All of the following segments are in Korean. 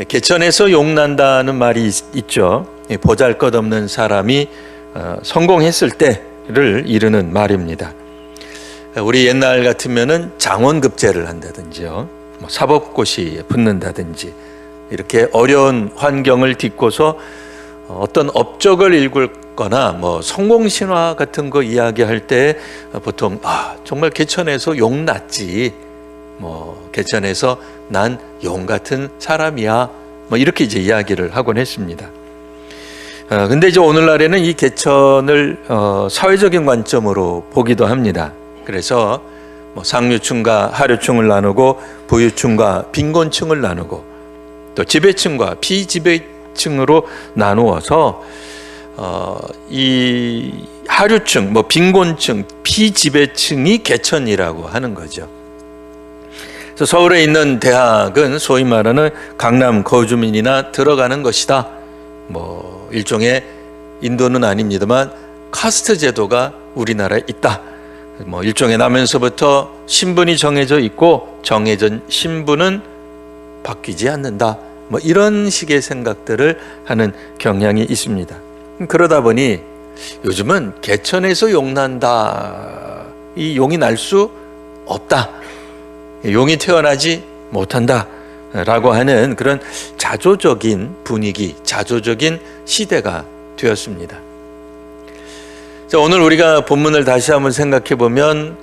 개천에서 용난다는 말이 있죠. 보잘것없는 사람이 성공했을 때를 이르는 말입니다. 우리 옛날 같으면은 장원급제를 한다든지요, 사법고시에 붙는다든지, 이렇게 어려운 환경을 딛고서 어떤 업적을 일구거나 성공신화 같은 거 이야기할 때 보통 정말 개천에서 용 났지, 개천에서 난 용 같은 사람이야, 이렇게 이제 이야기를 하곤 했습니다. 근데 이제 오늘날에는 이 개천을 사회적인 관점으로 보기도 합니다. 그래서 상류층과 하류층을 나누고, 부유층과 빈곤층을 나누고, 또 지배층과 피지배층으로 나누어서 이 하류층, 빈곤층, 피지배층이 개천이라고 하는 거죠. 그래서 서울에 있는 대학은 소위 말하는 강남 거주민이나 들어가는 것이다. 일종의, 인도는 아닙니다만 카스트 제도가 우리나라에 있다. 일종의 나면서부터 신분이 정해져 있고 정해진 신분은 바뀌지 않는다. 이런 식의 생각들을 하는 경향이 있습니다. 그러다 보니 요즘은 개천에서 용난다, 이 용이 날 수 없다, 용이 태어나지 못한다 라고 하는 그런 자조적인 분위기, 자조적인 시대가 되었습니다. 자, 오늘 우리가 본문을 다시 한번 생각해 보면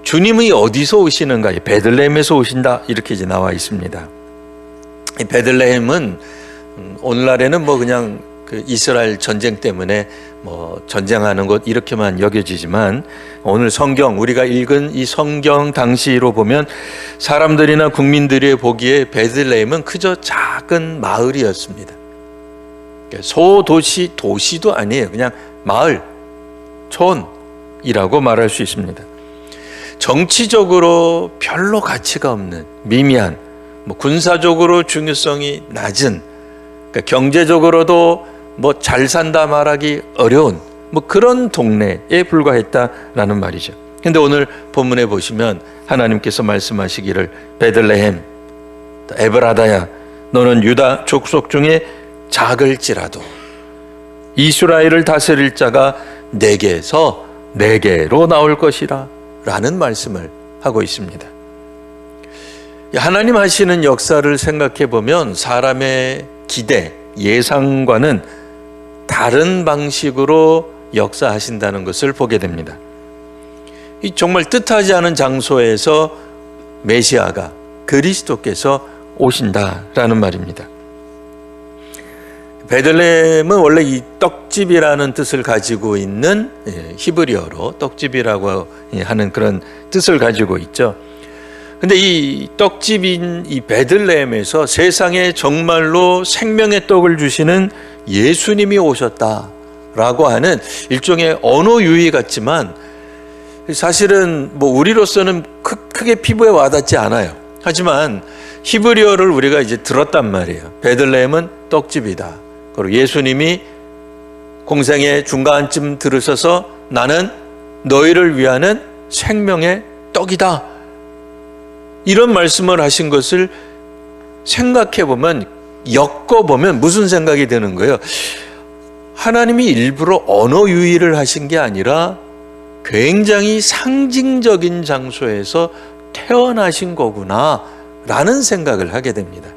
주님이 어디서 오시는가? 베들레헴에서 오신다, 이렇게 이제 나와 있습니다. 이 베들레헴은 오늘날에는 그냥 그 이스라엘 전쟁 때문에 전쟁하는 곳 이렇게만 여겨지지만, 오늘 성경, 우리가 읽은 이 성경 당시로 보면 사람들이나 국민들이 보기에 베들레헴은 그저 작은 마을이었습니다. 소도시, 도시도 아니에요. 그냥 마을, 촌이라고 말할 수 있습니다. 정치적으로 별로 가치가 없는 미미한, 군사적으로 중요성이 낮은, 그러니까 경제적으로도 잘 산다 말하기 어려운 그런 동네에 불과했다라는 말이죠. 근데 오늘 본문에 보시면 하나님께서 말씀하시기를, 베들레헴 에브라다야, 너는 유다 족속 중에 작을지라도 이스라엘을 다스릴 자가 내게서 내게로 나올 것이라 라는 말씀을 하고 있습니다. 하나님 하시는 역사를 생각해 보면 사람의 기대, 예상과는 다른 방식으로 역사하신다는 것을 보게 됩니다. 정말 뜻하지 않은 장소에서 메시아가, 그리스도께서 오신다라는 말입니다. 베들레헴은 원래 이 떡집이라는 뜻을 가지고 있는, 히브리어로 떡집이라고 하는 그런 뜻을 가지고 있죠. 근데 이 떡집인 이 베들레헴에서 세상에 정말로 생명의 떡을 주시는 예수님이 오셨다라고 하는 일종의 언어 유희 같지만, 사실은 우리로서는 크게 피부에 와닿지 않아요. 하지만 히브리어를 우리가 이제 들었단 말이에요. 베들레헴은 떡집이다. 그리고 예수님이 공생의 중간쯤 들으셔서 나는 너희를 위하는 생명의 떡이다, 이런 말씀을 하신 것을 생각해 보면, 엮어보면 무슨 생각이 드는 거예요? 하나님이 일부러 언어 유희를 하신 게 아니라 굉장히 상징적인 장소에서 태어나신 거구나 라는 생각을 하게 됩니다.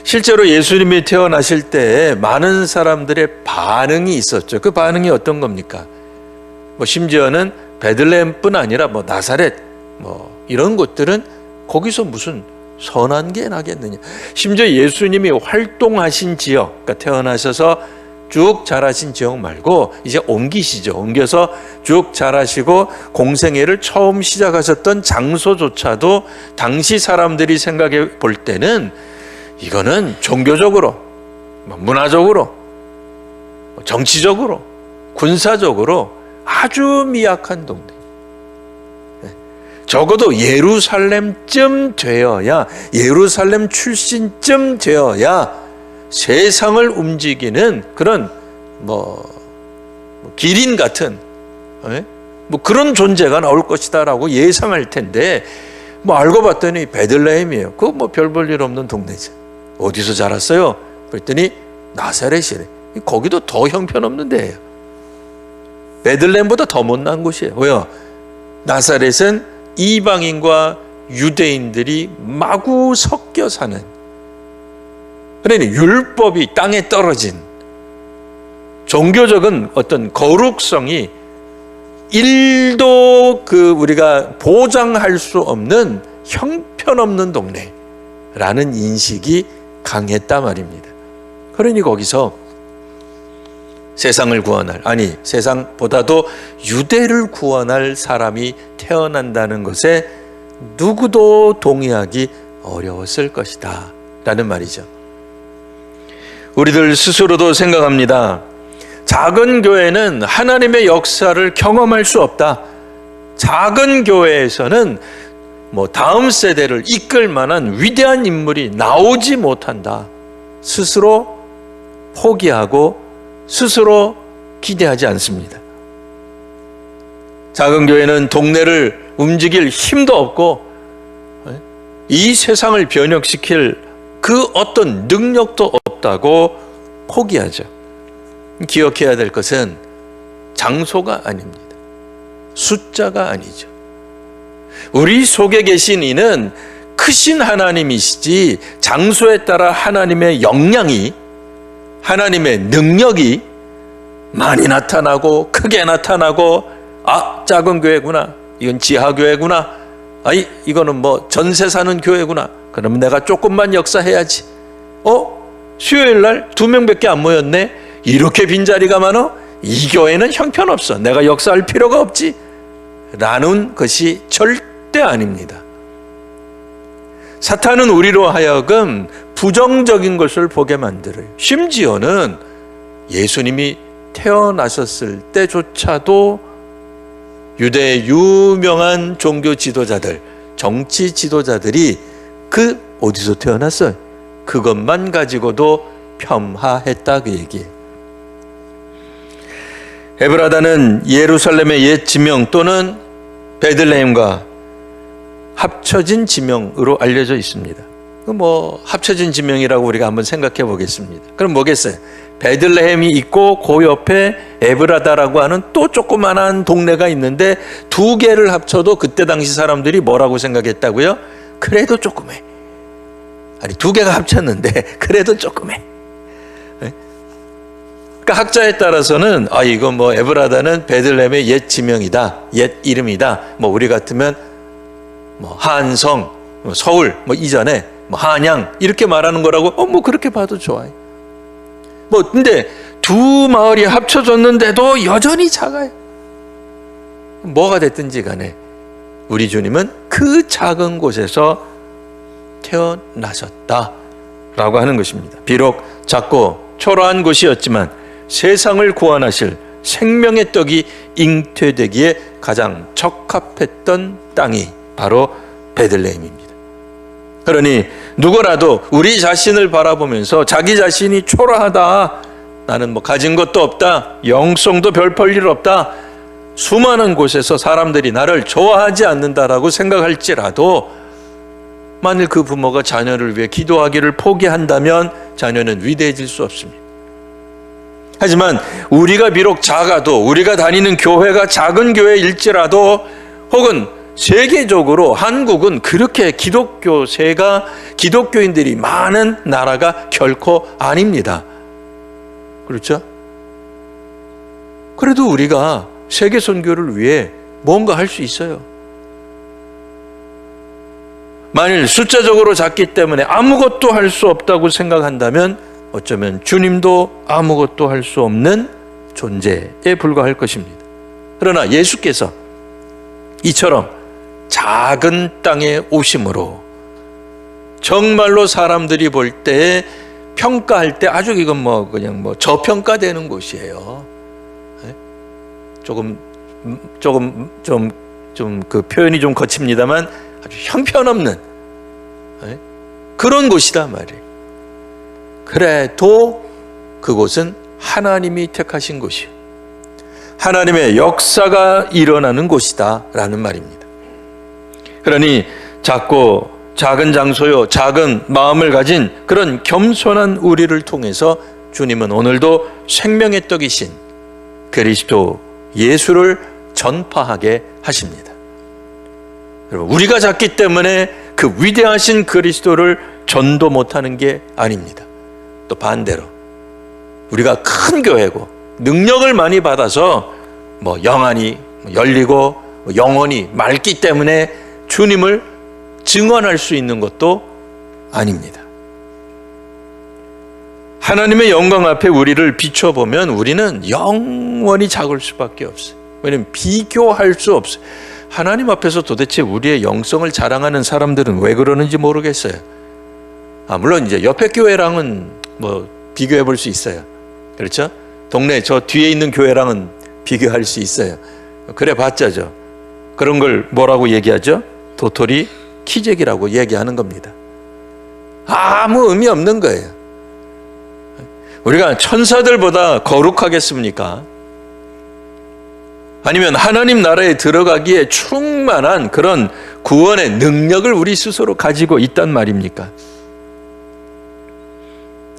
실제로 예수님이 태어나실 때 많은 사람들의 반응이 있었죠. 그 반응이 어떤 겁니까? 심지어는 베들레헴뿐 아니라 나사렛 이런 곳들은 거기서 무슨 선한 게 나겠느냐. 심지어 예수님이 활동하신 지역, 그러니까 태어나셔서 쭉 자라신 지역 말고 이제 옮기시죠. 옮겨서 쭉 자라시고 공생애를 처음 시작하셨던 장소조차도 당시 사람들이 생각해 볼 때는 이거는 종교적으로, 문화적으로, 정치적으로, 군사적으로 아주 미약한 동네. 적어도 예루살렘쯤 되어야, 예루살렘 출신쯤 되어야 세상을 움직이는 그런 기린 같은 그런 존재가 나올 것이다라고 예상할 텐데, 뭐 알고 봤더니 베들레헴이에요. 그거 뭐 별 볼 일 없는 동네죠. 어디서 자랐어요? 그랬더니 나사렛이래. 거기도 더 형편없는 데예요. 베들레헴보다 더 못난 곳이에요. 왜요? 나사렛은 이방인과 유대인들이 마구 섞여 사는, 그러니 율법이 땅에 떨어진, 종교적인 어떤 거룩성이 1도 우리가 보장할 수 없는 형편없는 동네라는 인식이 강했단 말입니다. 그러니 거기서 세상을 구원할, 아니 세상보다도 유대를 구원할 사람이 태어난다는 것에 누구도 동의하기 어려웠을 것이다 라는 말이죠. 우리들 스스로도 생각합니다. 작은 교회는 하나님의 역사를 경험할 수 없다. 작은 교회에서는 다음 세대를 이끌 만한 위대한 인물이 나오지 못한다. 스스로 포기하고 스스로 기대하지 않습니다. 작은 교회는 동네를 움직일 힘도 없고 이 세상을 변혁시킬 그 어떤 능력도 없다고 포기하죠. 기억해야 될 것은 장소가 아닙니다. 숫자가 아니죠. 우리 속에 계신 이는 크신 하나님이시지 장소에 따라 하나님의 역량이, 하나님의 능력이 많이 나타나고 크게 나타나고, 작은 교회구나, 이건 지하교회구나, 이거는 전세 사는 교회구나, 그러면 내가 조금만 역사해야지. 수요일날 2명밖에 안 모였네, 이렇게 빈자리가 많아? 이 교회는 형편없어, 내가 역사할 필요가 없지 라는 것이 절대 아닙니다. 사탄은 우리로 하여금 부정적인 것을 보게 만들어요. 심지어는 예수님이 태어나셨을 때조차도 유대의 유명한 종교 지도자들, 정치 지도자들이 어디서 태어났어요? 그것만 가지고도 폄하했다, 그 얘기예요. 에브라다는 예루살렘의 옛 지명 또는 베들레헴과 합쳐진 지명으로 알려져 있습니다. 합쳐진 지명이라고 우리가 한번 생각해 보겠습니다. 그럼 뭐겠어요? 베들레헴이 있고 그 옆에 에브라다라고 하는 또 조그만한 동네가 있는데 두 개를 합쳐도 그때 당시 사람들이 뭐라고 생각했다고요? 그래도 조그매. 아니, 두 개가 합쳤는데 그래도 조그매. 그러니까 학자에 따라서는 이거 에브라다는 베들레헴의 옛 지명이다, 옛 이름이다. 우리 같으면 한성, 서울, 이전에 한양 이렇게 말하는 거라고 그렇게 봐도 좋아요. 근데 두 마을이 합쳐졌는데도 여전히 작아요. 뭐가 됐든지 간에 우리 주님은 그 작은 곳에서 태어나셨다라고 하는 것입니다. 비록 작고 초라한 곳이었지만 세상을 구원하실 생명의 떡이 잉태되기에 가장 적합했던 땅이 바로 베들레헴입니다. 그러니 누구라도 우리 자신을 바라보면서 자기 자신이 초라하다, 나는 가진 것도 없다, 영성도 별 볼 일 없다, 수많은 곳에서 사람들이 나를 좋아하지 않는다라고 생각할지라도 만일 그 부모가 자녀를 위해 기도하기를 포기한다면 자녀는 위대해질 수 없습니다. 하지만 우리가 비록 작아도, 우리가 다니는 교회가 작은 교회일지라도, 혹은 세계적으로 한국은 그렇게 기독교인들이 많은 나라가 결코 아닙니다. 그렇죠? 그래도 우리가 세계 선교를 위해 뭔가 할 수 있어요. 만일 숫자적으로 작기 때문에 아무것도 할 수 없다고 생각한다면 어쩌면 주님도 아무것도 할 수 없는 존재에 불과할 것입니다. 그러나 예수께서 이처럼 작은 땅에 오심으로 정말로 사람들이 볼 때, 평가할 때 아주 이건 그냥 저평가되는 곳이에요. 조금 그 표현이 좀 거칩니다만 아주 형편없는 그런 곳이다 말이에요. 그래도 그곳은 하나님이 택하신 곳이에요. 하나님의 역사가 일어나는 곳이다 라는 말입니다. 그러니 작고 작은 장소요, 작은 마음을 가진 그런 겸손한 우리를 통해서 주님은 오늘도 생명의 떡이신 그리스도 예수를 전파하게 하십니다. 여러분, 우리가 작기 때문에 그 위대하신 그리스도를 전도 못하는 게 아닙니다. 또 반대로 우리가 큰 교회고 능력을 많이 받아서 영안이 열리고 영혼이 맑기 때문에 주님을 증언할 수 있는 것도 아닙니다. 하나님의 영광 앞에 우리를 비춰보면 우리는 영원히 작을 수밖에 없어요. 왜냐하면 비교할 수 없어요. 하나님 앞에서 도대체 우리의 영성을 자랑하는 사람들은 왜 그러는지 모르겠어요. 물론 이제 옆에 교회랑은 비교해 볼 수 있어요. 그렇죠? 동네 저 뒤에 있는 교회랑은 비교할 수 있어요. 그래 봤자죠. 그런 걸 뭐라고 얘기하죠? 도토리 키재기라고 얘기하는 겁니다. 아무 의미 없는 거예요. 우리가 천사들보다 거룩하겠습니까? 아니면 하나님 나라에 들어가기에 충만한 그런 구원의 능력을 우리 스스로 가지고 있단 말입니까?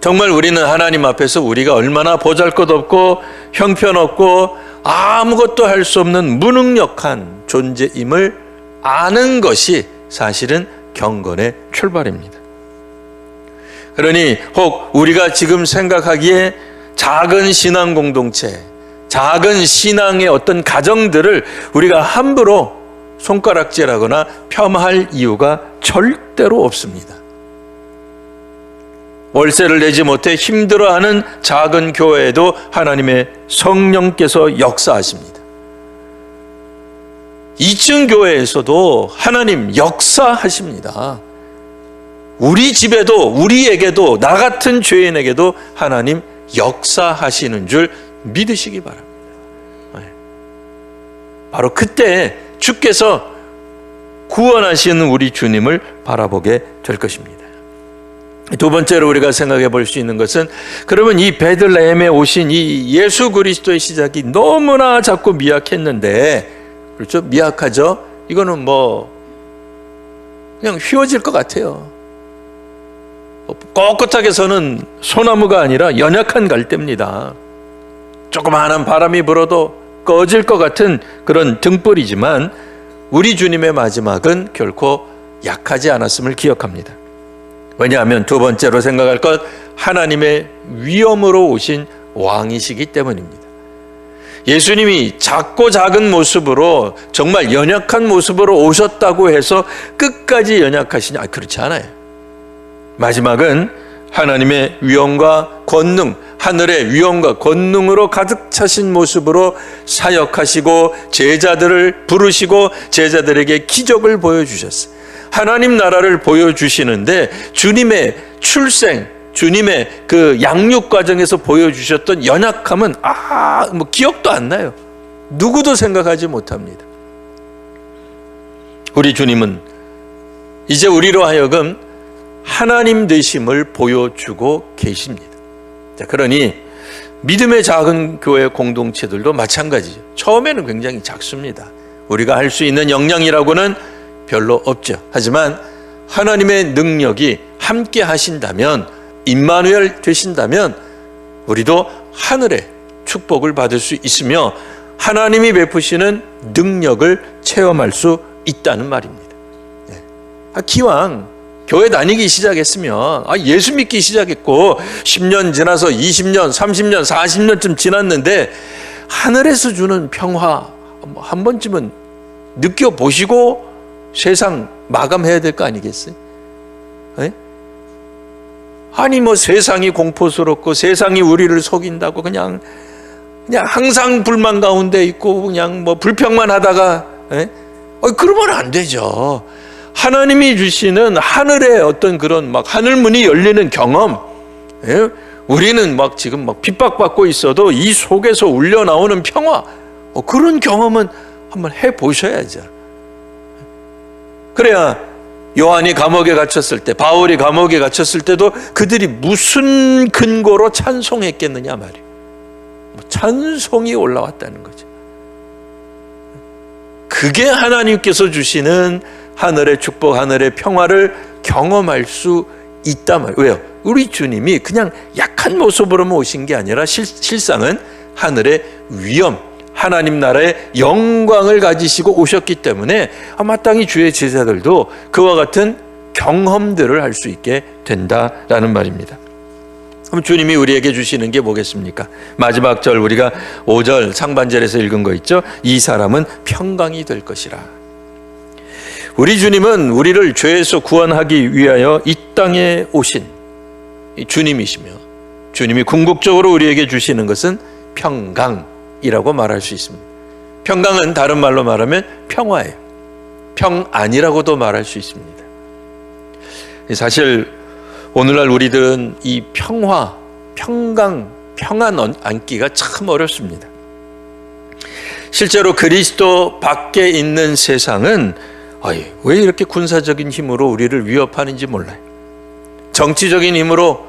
정말 우리는 하나님 앞에서 우리가 얼마나 보잘것없고 형편없고 아무것도 할 수 없는 무능력한 존재임을 아는 것이 사실은 경건의 출발입니다. 그러니 혹 우리가 지금 생각하기에 작은 신앙 공동체, 작은 신앙의 어떤 가정들을 우리가 함부로 손가락질하거나 폄하할 이유가 절대로 없습니다. 월세를 내지 못해 힘들어하는 작은 교회에도 하나님의 성령께서 역사하십니다. 2층 교회에서도 하나님 역사하십니다. 우리 집에도, 우리에게도, 나 같은 죄인에게도 하나님 역사하시는 줄 믿으시기 바랍니다. 바로 그때 주께서 구원하시는 우리 주님을 바라보게 될 것입니다. 두 번째로 우리가 생각해 볼 수 있는 것은, 그러면 이 베들레헴에 오신 이 예수 그리스도의 시작이 너무나 작고 미약했는데, 그렇죠? 미약하죠? 이거는 그냥 휘어질 것 같아요. 꼿꼿하게 서는 소나무가 아니라 연약한 갈대입니다. 조그마한 바람이 불어도 꺼질 것 같은 그런 등불이지만 우리 주님의 마지막은 결코 약하지 않았음을 기억합니다. 왜냐하면 두 번째로 생각할 것, 하나님의 위엄으로 오신 왕이시기 때문입니다. 예수님이 작고 작은 모습으로, 정말 연약한 모습으로 오셨다고 해서 끝까지 연약하시냐? 그렇지 않아요. 마지막은 하나님의 위엄과 권능, 하늘의 위엄과 권능으로 가득 차신 모습으로 사역하시고 제자들을 부르시고 제자들에게 기적을 보여주셨어요. 하나님 나라를 보여주시는데 주님의 출생, 주님의 그 양육 과정에서 보여주셨던 연약함은 기억도 안 나요. 누구도 생각하지 못합니다. 우리 주님은 이제 우리로 하여금 하나님 되심을 보여주고 계십니다. 자, 그러니 믿음의 작은 교회 공동체들도 마찬가지죠. 처음에는 굉장히 작습니다. 우리가 할 수 있는 역량이라고는 별로 없죠. 하지만 하나님의 능력이 함께 하신다면, 임마누엘 되신다면 우리도 하늘의 축복을 받을 수 있으며 하나님이 베푸시는 능력을 체험할 수 있다는 말입니다. 기왕 교회 다니기 시작했으면, 예수 믿기 시작했고 10년 지나서 20년, 30년, 40년쯤 지났는데 하늘에서 주는 평화 한 번쯤은 느껴보시고 세상 마감해야 될 거 아니겠어요? 아니 세상이 공포스럽고 세상이 우리를 속인다고 그냥 항상 불만 가운데 있고 그냥 불평만 하다가 그러면 안 되죠. 하나님이 주시는 하늘의 어떤 그런 하늘문이 열리는 경험, 우리는 지금 핍박받고 있어도 이 속에서 울려 나오는 평화, 그런 경험은 한번 해보셔야죠. 그래야 요한이 감옥에 갇혔을 때, 바울이 감옥에 갇혔을 때도 그들이 무슨 근거로 찬송했겠느냐 말이에요. 찬송이 올라왔다는 거죠. 그게 하나님께서 주시는 하늘의 축복, 하늘의 평화를 경험할 수 있단 말이에요. 왜요? 우리 주님이 그냥 약한 모습으로만 오신 게 아니라 실상은 하늘의 위엄, 하나님 나라의 영광을 가지시고 오셨기 때문에 마땅히 주의 제자들도 그와 같은 경험들을 할 수 있게 된다라는 말입니다. 그럼 주님이 우리에게 주시는 게 뭐겠습니까? 마지막 절 우리가 5절 상반절에서 읽은 거 있죠? 이 사람은 평강이 될 것이라. 우리 주님은 우리를 죄에서 구원하기 위하여 이 땅에 오신 주님이시며, 주님이 궁극적으로 우리에게 주시는 것은 평강이라고 말할 수 있습니다. 평강은 다른 말로 말하면 평화예요. 평안이라고도 말할 수 있습니다. 사실 오늘날 우리들은 이 평화, 평강, 평안 앉기가 참 어렵습니다. 실제로 그리스도 밖에 있는 세상은 왜 이렇게 군사적인 힘으로 우리를 위협하는지 몰라요. 정치적인 힘으로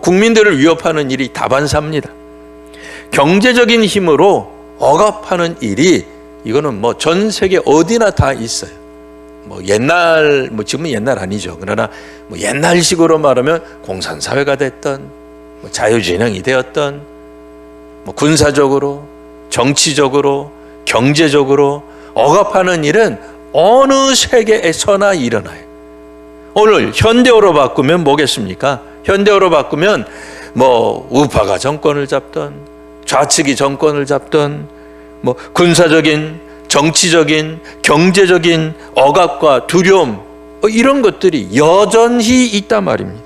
국민들을 위협하는 일이 다반사입니다. 경제적인 힘으로 억압하는 일이 이거는 전 세계 어디나 다 있어요. 지금은 옛날 아니죠. 그러나 옛날식으로 말하면 공산사회가 됐던, 자유진영이 되었던, 군사적으로, 정치적으로, 경제적으로 억압하는 일은 어느 세계에서나 일어나요. 오늘 현대어로 바꾸면 뭐겠습니까? 현대어로 바꾸면 우파가 정권을 잡던, 좌측이 정권을 잡던, 군사적인, 정치적인, 경제적인 억압과 두려움, 이런 것들이 여전히 있단 말입니다.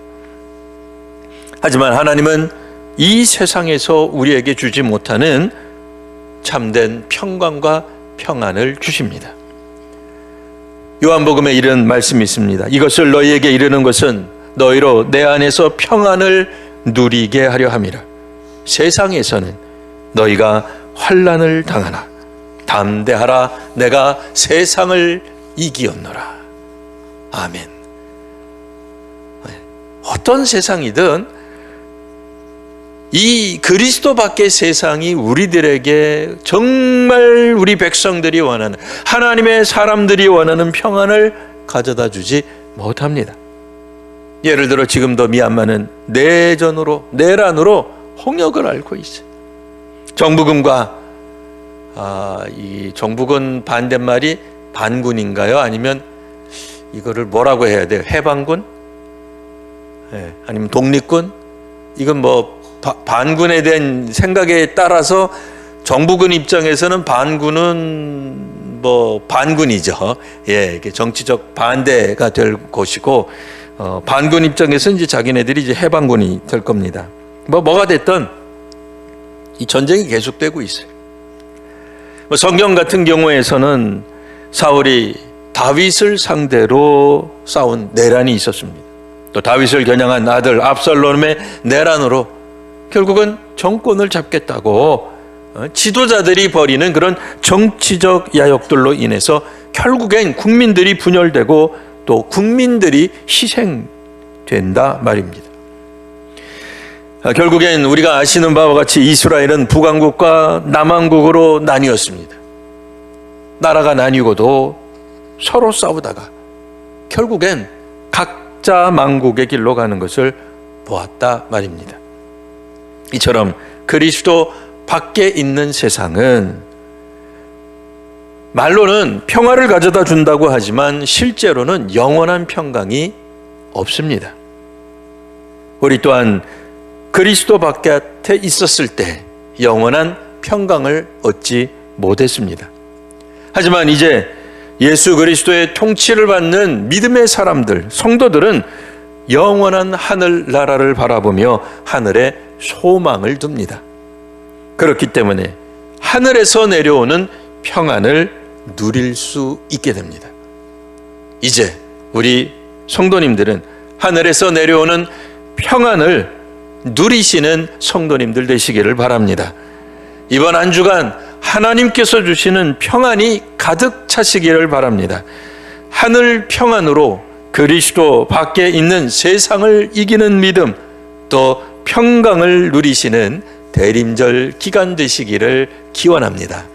하지만 하나님은 이 세상에서 우리에게 주지 못하는 참된 평강과 평안을 주십니다. 요한복음에 이런 말씀이 있습니다. 이것을 너희에게 이르는 것은 너희로 내 안에서 평안을 누리게 하려 함이라. 세상에서는 너희가 환난을 당하나 담대하라, 내가 세상을 이기었노라. 아멘. 어떤 세상이든 이 그리스도 밖의 세상이 우리들에게 정말 우리 백성들이 원하는, 하나님의 사람들이 원하는 평안을 가져다 주지 못합니다. 예를 들어 지금도 미얀마는 내란으로 홍역을 앓고 있어요. 정부군과 이 정부군 반대말이 반군인가요? 아니면 이거를 뭐라고 해야 돼요? 해방군? 아니면 독립군? 이건 반군에 대한 생각에 따라서 정부군 입장에서는 반군은 반군이죠. 이게 정치적 반대가 될 것이고, 반군 입장에서는 이제 자기네들이 이제 해방군이 될 겁니다. 뭐가 됐든 이 전쟁이 계속되고 있어요. 성경 같은 경우에서는 사울이 다윗을 상대로 싸운 내란이 있었습니다. 또 다윗을 겨냥한 아들 압살롬의 내란으로 결국은 정권을 잡겠다고 지도자들이 벌이는 그런 정치적 야욕들로 인해서 결국엔 국민들이 분열되고 또 국민들이 희생된다 말입니다. 결국엔 우리가 아시는 바와 같이 이스라엘은 북왕국과 남왕국으로 나뉘었습니다. 나라가 나뉘고도 서로 싸우다가 결국엔 각자 망국의 길로 가는 것을 보았다 말입니다. 이처럼 그리스도 밖에 있는 세상은 말로는 평화를 가져다 준다고 하지만 실제로는 영원한 평강이 없습니다. 우리 또한 그리스도 바깥에 있었을 때 영원한 평강을 얻지 못했습니다. 하지만 이제 예수 그리스도의 통치를 받는 믿음의 사람들, 성도들은 영원한 하늘나라를 바라보며 하늘에 소망을 둡니다. 그렇기 때문에 하늘에서 내려오는 평안을 누릴 수 있게 됩니다. 이제 우리 성도님들은 하늘에서 내려오는 평안을 누리시는 성도님들 되시기를 바랍니다. 이번 한 주간 하나님께서 주시는 평안이 가득 차시기를 바랍니다. 하늘 평안으로 그리스도 밖에 있는 세상을 이기는 믿음, 또 평강을 누리시는 대림절 기간 되시기를 기원합니다.